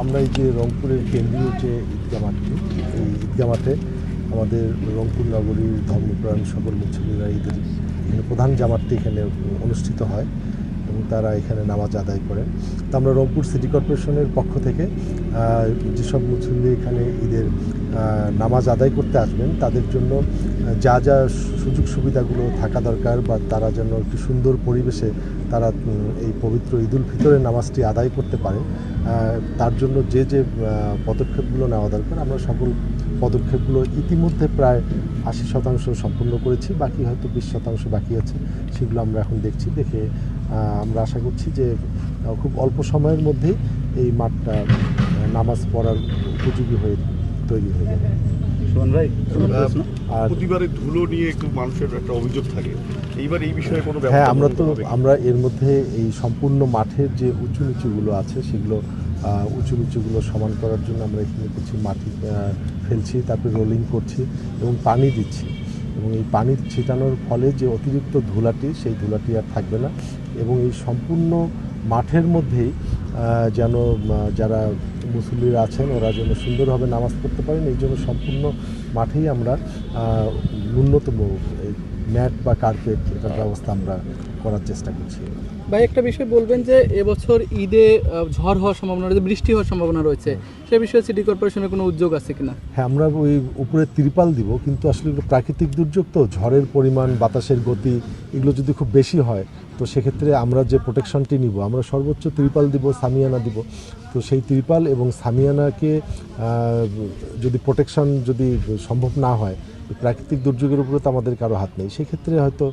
আমরা এই যে রংপুরের কেন্দ্রীয় যে ঈদগাহ মাঠটি, এই ঈদগাহ মাঠে আমাদের রংপুর নগরীর ধর্মপ্রাণ সকল মুসলিমরা ঈদের এখানে প্রধান জামাতটি এখানে অনুষ্ঠিত হয় এবং তারা এখানে নামাজ আদায় করেন। তো আমরা রংপুর সিটি কর্পোরেশনের পক্ষ থেকে যেসব মুসল্লি এখানে ঈদের নামাজ আদায় করতে আসবেন তাদের জন্য যা যা সুযোগ সুবিধাগুলো থাকা দরকার বা তারা যেন একটি সুন্দর পরিবেশে তারা এই পবিত্র ঈদুল ফিতরের নামাজটি আদায় করতে পারে, তার জন্য যে যে পদক্ষেপগুলো নেওয়া দরকার আমরা সকল পদক্ষেপগুলো ইতিমধ্যে প্রায় 80% সম্পূর্ণ করেছি। বাকি হয়তো 20% বাকি আছে, সেগুলো আমরা এখন দেখছি। দেখে আমরা আশা করছি যে খুব অল্প সময়ের মধ্যেই এই মাঠটা নামাজ পড়ার উপযোগী হয়ে তৈরি হয়ে যাবে। আর প্রতিবারে ধুলো নিয়ে একটু মানুষের একটা অভিযোগ থাকে, এইবার এই বিষয়ে কোনো হ্যাঁ, আমরা এর মধ্যে এই সম্পূর্ণ মাঠের যে উঁচু নিচুগুলো আছে সেগুলো উঁচু নিচুগুলো সমান করার জন্য আমরা এখানে কিছু মাটি ফেলছি, তারপরে রোলিং করছি এবং পানি দিচ্ছি এবং এই পানি ছিটানোর ফলে যে অতিরিক্ত ধুলাটি সেই ধুলাটি আর থাকবে না এবং এই সম্পূর্ণ মাঠের মধ্যেই যেন যারা মুসল্লিরা আছেন ওরা যেন সুন্দরভাবে নামাজ পড়তে পারেন, এই জন্য সম্পূর্ণ মাঠেই আমরা ন্যূনতম ম্যাট বা কার্পেট এটার ব্যবস্থা আমরা করার চেষ্টা করছি। ভাই, একটা বিষয় বলবেন যে এবছর ঈদে ঝড় হওয়ার সম্ভাবনা রয়েছে, বৃষ্টি হওয়ার সম্ভাবনা রয়েছে, সে বিষয়ে সিটি কর্পোরেশনের কোনো উদ্যোগ আছে কিনা? হ্যাঁ, আমরা ওই উপরে ত্রিপাল দিব, কিন্তু আসলে প্রাকৃতিক দুর্যোগ তো ঝড়ের পরিমাণ, বাতাসের গতি এগুলো যদি খুব বেশি হয় তো সেক্ষেত্রে আমরা যে প্রোটেকশনটি নিব আমরা সর্বোচ্চ ত্রিপাল দিব, সামিয়ানা দিব। তো সেই ত্রিপাল এবং সামিয়ানাকে যদি প্রোটেকশন যদি সম্ভব না হয়, প্রাকৃতিক দুর্যোগের উপরে তো আমাদের কারো হাত নেই, সেক্ষেত্রে হয়তো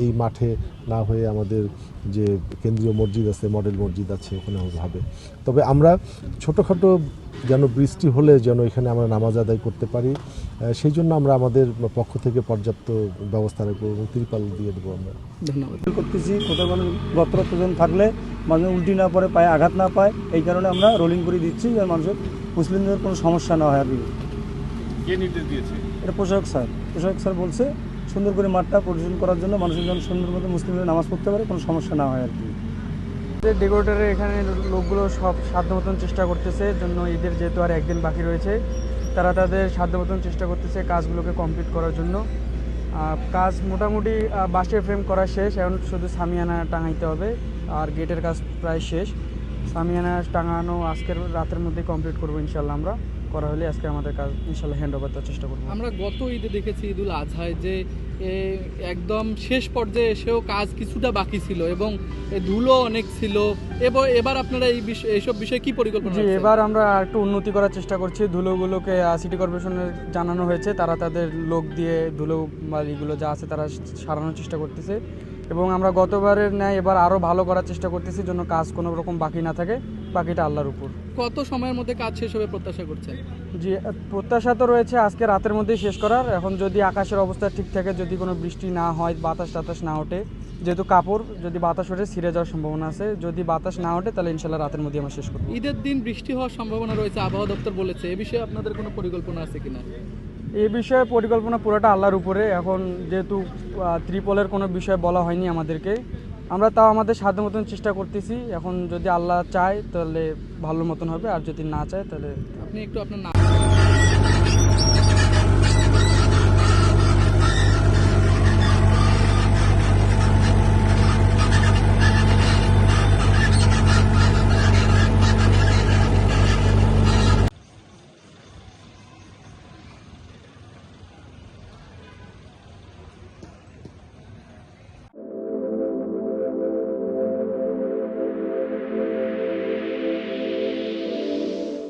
এই মাঠে না হয়ে আমাদের যে কেন্দ্রীয় মসজিদ আছে, মডেল মসজিদ আছে, ওখানে হবে। তবে আমরা ছোটোখাটো যেন বৃষ্টি হলে যেন এখানে আমরা নামাজ আদায় করতে পারি, সেই জন্য আমরা আমাদের পক্ষ থেকে পর্যাপ্ত ব্যবস্থা রাখবো এবং ত্রিপাল দিয়ে দেবো। আমরা ধন্যবাদ করতেছি কোথাও কোনো গর্তজন থাকলে মানুষ উল্টি না পড়ে, পায়ে আঘাত না পায়, এই কারণে আমরা রোলিং করে দিচ্ছি যেন মানুষের মুসলিমদের কোনো সমস্যা না হয় আর কি। কে নির্দেশ দিয়েছে? এটা প্রশাসক স্যার বলছে সুন্দর করে মাঠটা পরিবেশন করার জন্য মানুষের যেন সুন্দর মতো মুসলিমরা নামাজ পড়তে পারে, কোনো সমস্যা না হয় আর কি। ডেকোরেটরের এখানে লোকগুলো সব সাধ্য মতন চেষ্টা করতেছে, জন্য ঈদের যেহেতু আর একদিন বাকি রয়েছে তারা তাদের সাধ্য মতন চেষ্টা করতেছে কাজগুলোকে কমপ্লিট করার জন্য। কাজ মোটামুটি বাঁশের ফ্রেম করা শেষ, এখন শুধু সামিয়ানা টাঙাইতে হবে আর গেটের কাজ প্রায় শেষ। সামিয়ানা টাঙানো আজকের রাতের মধ্যেই কমপ্লিট করবো ইনশাল্লাহ। আমরা করা হলে আজকে আমাদের কাজ ইনশাল্লাহ হ্যান্ড ওভার দেওয়ার চেষ্টা করবো। আমরা গত ঈদে দেখেছি ঈদুল আজহায় যে একদম শেষ পর্যায়ে এসেও কাজ কিছুটা বাকি ছিল এবং ধুলো অনেক ছিল। এবার আপনারা এইসব বিষয়ে কি পরিকল্পনা? জি, এবার আমরা একটু উন্নতি করার চেষ্টা করছি। ধুলোগুলোকে সিটি কর্পোরেশনের জানানো হয়েছে, তারা তাদের লোক দিয়ে ধুলো বা এগুলো যা আছে তারা সারানোর চেষ্টা করতেছে এবং আমরা গতবারের ন্যায় এবার আরও ভালো করার চেষ্টা করতেছি জন্য কাজ কোনো রকম বাকি না থাকে, বাকিটা আল্লাহর উপর। কত সময়ের মধ্যে কাজ শেষ হবে প্রত্যাশা করছেন? জি, প্রত্যাশা তো রয়েছে আজকে রাতের মধ্যেই শেষ করার। এখন যদি আকাশের অবস্থা ঠিক থাকে, যদি কোনো বৃষ্টি না হয়, বাতাস টাতাস না ওঠে, যেহেতু কাপড় যদি বাতাস ওঠে ছিঁড়ে যাওয়ার সম্ভাবনা আছে, যদি বাতাস না ওঠে তাহলে ইনশাল্লাহ রাতের মধ্যে আমরা শেষ করব। ঈদের দিন বৃষ্টি হওয়ার সম্ভাবনা রয়েছে, আবহাওয়া দপ্তর বলেছে, এ বিষয়ে আপনাদের কোনো পরিকল্পনা আছে কিনা? এই বিষয়ে পরিকল্পনা পুরোটা আল্লাহর উপরে। এখন যেহেতু ত্রিপলের কোনো বিষয় বলা হয়নি আমাদেরকে, আমরা তাও আমাদের সাধ্য মতন চেষ্টা করতেছি। এখন যদি আল্লাহ চায় তাহলে ভালো মতন হবে, আর যদি না চায় তাহলে আপনি একটু আপনার নাম